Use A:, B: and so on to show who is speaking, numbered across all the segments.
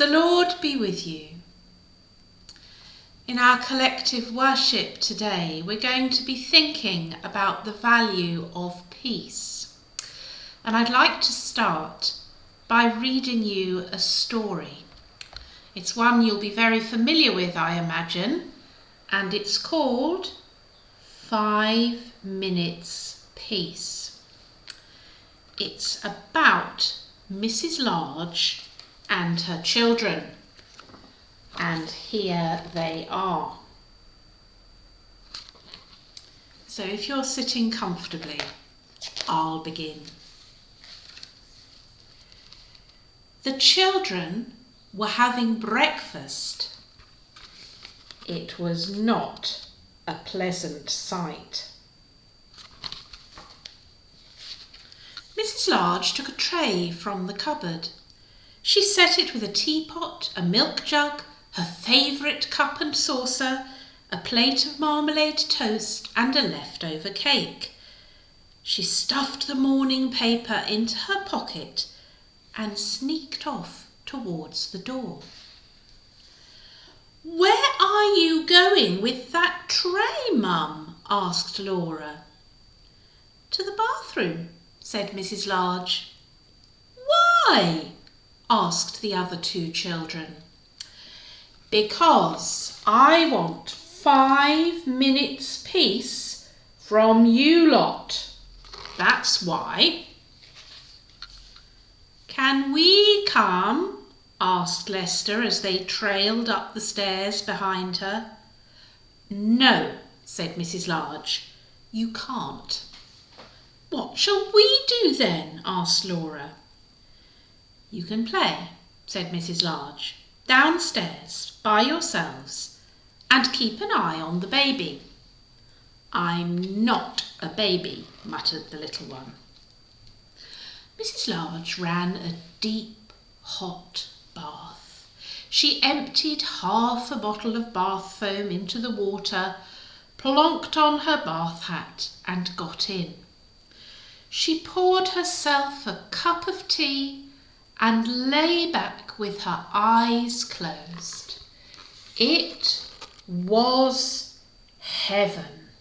A: The Lord be with you. In our collective worship today, we're going to be thinking about the value of peace. And I'd like to start by reading you a story. It's one you'll be very familiar with, I imagine, and it's called 5 Minutes Peace. It's about Mrs. Large and her children. And here they are. So if you're sitting comfortably, I'll begin. The children were having breakfast. It was not a pleasant sight. Mrs. Large took a tray from the cupboard. She set it with a teapot, a milk jug, her favourite cup and saucer, a plate of marmalade toast and a leftover cake. She stuffed the morning paper into her pocket and sneaked off towards the door. "Where are you going with that tray, Mum?" asked Laura. "To the bathroom," said Mrs. Large. "Why?" asked the other two children. "Because I want 5 minutes peace from you lot. That's why." "Can we come?" asked Lester as they trailed up the stairs behind her. "No," said Mrs. Large, "you can't." "What shall we do then?" asked Laura. "You can play," said Mrs. Large, "downstairs by yourselves and keep an eye on the baby." "I'm not a baby," muttered the little one. Mrs. Large ran a deep, hot bath. She emptied half a bottle of bath foam into the water, plonked on her bath hat and got in. She poured herself a cup of tea and lay back with her eyes closed. It was heaven.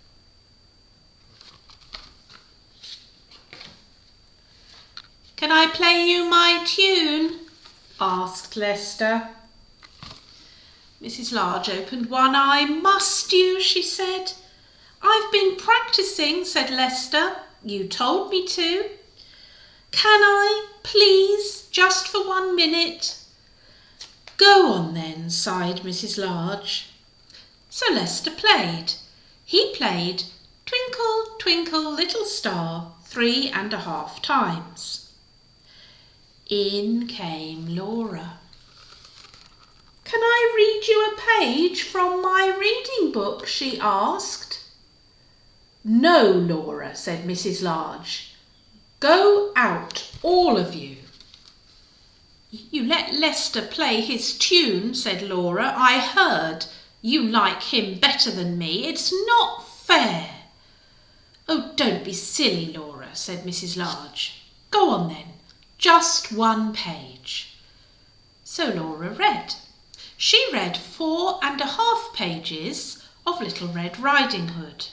A: "Can I play you my tune?" asked Lester. Mrs. Large opened one eye. "Must you?" she said. "I've been practising," said Lester. "You told me to." "Can I, please, just for 1 minute?" "Go on then," sighed Mrs. Large. So Lester played. He played "Twinkle, Twinkle, Little Star" 3.5 times. In came Laura. "Can I read you a page from my reading book?" she asked. "No, Laura," said Mrs. Large. "Go out, all of you." "You let Lester play his tune," said Laura. "I heard. You like him better than me. It's not fair." "Oh, don't be silly, Laura," said Mrs. Large. "Go on then, just 1 page." So Laura read. She read 4.5 pages of Little Red Riding Hood.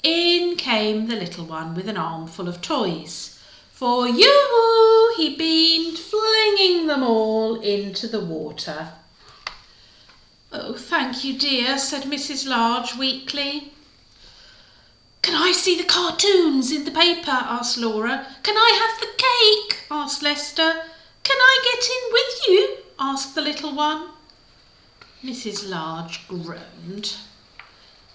A: In came the little one with an armful of toys. "For you," he beamed, flinging them all into the water. "Oh, thank you, dear," said Mrs. Large weakly. "Can I see the cartoons in the paper?" asked Laura. "Can I have the cake?" asked Lester. "Can I get in with you?" asked the little one. Mrs. Large groaned.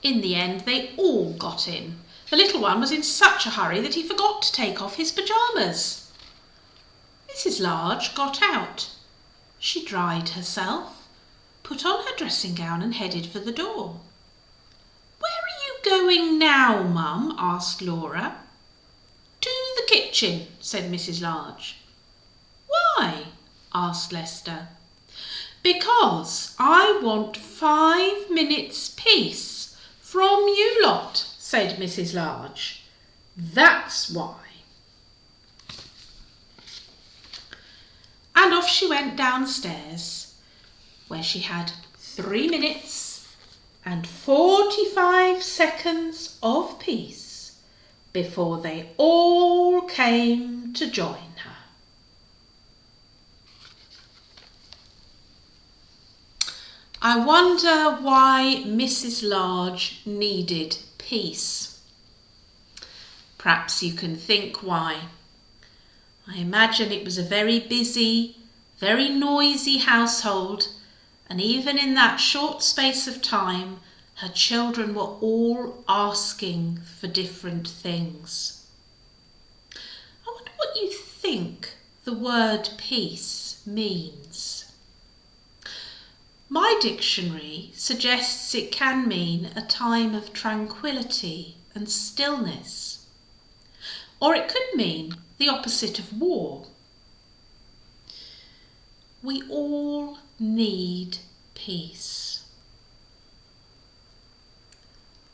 A: In the end, they all got in. The little one was in such a hurry that he forgot to take off his pyjamas. Mrs. Large got out. She dried herself, put on her dressing gown and headed for the door. "Where are you going now, Mum?" asked Laura. "To the kitchen," said Mrs. Large. "Why?" asked Lester. "Because I want 5 minutes peace from you lot," said Mrs. Large. "That's why." And off she went downstairs, where she had 3 minutes and 45 seconds of peace before they all came to join her. I wonder why Mrs. Large needed peace. Perhaps you can think why. I imagine it was a very busy, very noisy household, and even in that short space of time, her children were all asking for different things. I wonder what you think the word peace means. My dictionary suggests it can mean a time of tranquility and stillness, or it could mean the opposite of war. We all need peace,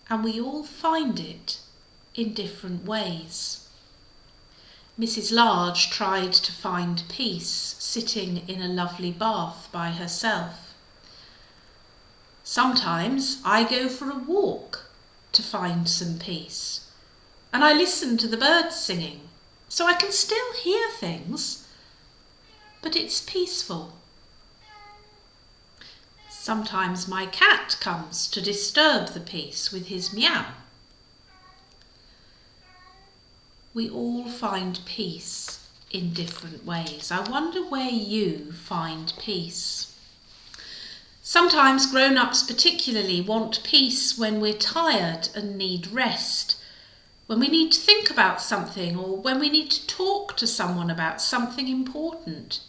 A: and we all find it in different ways. Mrs. Large tried to find peace sitting in a lovely bath by herself. Sometimes I go for a walk to find some peace, and I listen to the birds singing, so I can still hear things, but it's peaceful. Sometimes my cat comes to disturb the peace with his meow. We all find peace in different ways. I wonder where you find peace. Sometimes grown-ups particularly want peace when we're tired and need rest, when we need to think about something, or when we need to talk to someone about something important.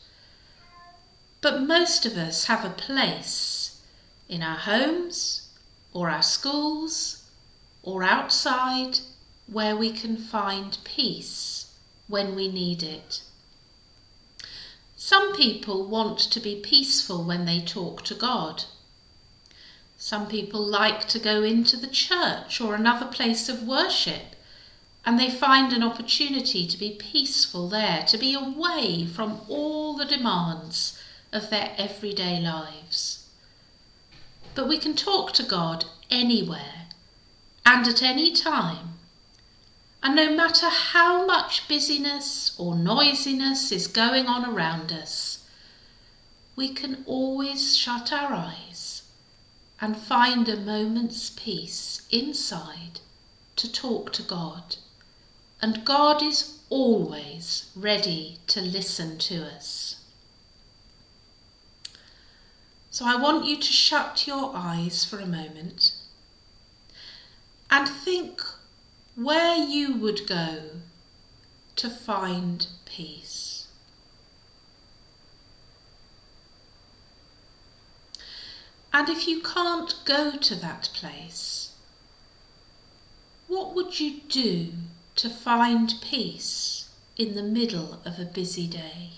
A: But most of us have a place in our homes, or our schools, or outside, where we can find peace when we need it. Some people want to be peaceful when they talk to God. Some people like to go into the church or another place of worship, and they find an opportunity to be peaceful there, to be away from all the demands of their everyday lives. But we can talk to God anywhere and at any time. And no matter how much busyness or noisiness is going on around us, we can always shut our eyes and find a moment's peace inside to talk to God. And God is always ready to listen to us. So I want you to shut your eyes for a moment and think where you would go to find peace. And if you can't go to that place, what would you do to find peace in the middle of a busy day?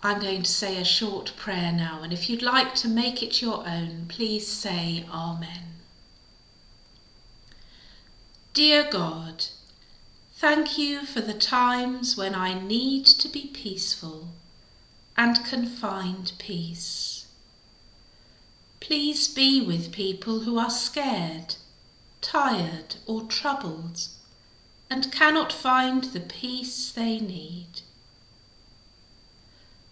A: I'm going to say a short prayer now, and if you'd like to make it your own, please say Amen. Dear God, thank you for the times when I need to be peaceful and can find peace. Please be with people who are scared, tired or troubled and cannot find the peace they need.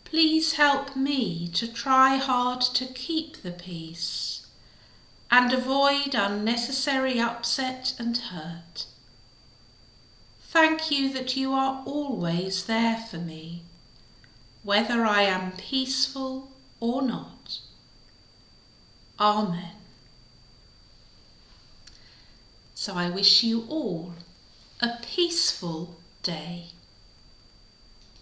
A: Please help me to try hard to keep the peace and avoid unnecessary upset and hurt. Thank you that you are always there for me, whether I am peaceful or not. Amen. So I wish you all a peaceful day.